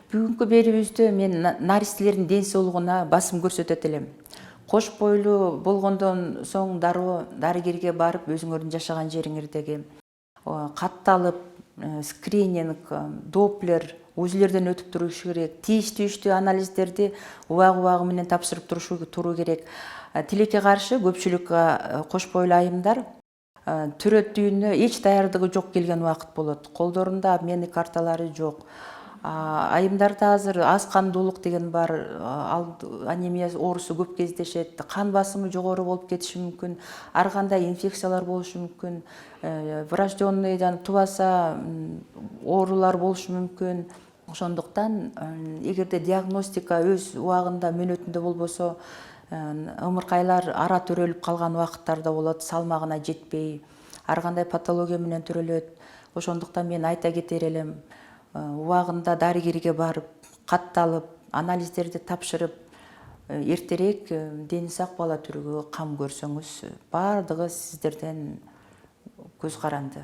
Бүгүнкү берүүбүздө мен наристелердин ден соолугуна басым көрсөтөт элем. Кош бойлуу болгондон соң дароо дарыгерге барып өзүңөрдүн жашаган жериңердеги катталып скрининг, доплер, УЗИлерден өтүп турушу керек. Тийиштүү анализдерди убагы менен тапшырып туруу керек. Тилекке каршы көпчүлүк кош бойлуу айымдар төрөтүүнө эч даярдыгы жок келген убакыт болот. Колдорунда обменный карталары жок. Айымдарда азыр аз кандуулук деген бар, анемия оорусу көп кездешет, кан басымы жогору болуп кетиши мүмкүн, ар кандай инфекциялар болушу мүмкүн, врожденный тубаса оорулар болушу мүмкүн. Ошондуктан эгерде диагностика өз убагында мөөнөтүндө болбосо, ымыркайлар ара төрөлүп калган убакыттарда болот, салмагына жетпей, ар кандай патология менен төрөлөт. Ошондуктан мен айта кетер элем, убагында дарыгерге барып, катталып, анализдерди тапшырып, эртерээк дени сак бала төрүүгө кам көрсөңүз, баардыгы сиздерден көз каранды.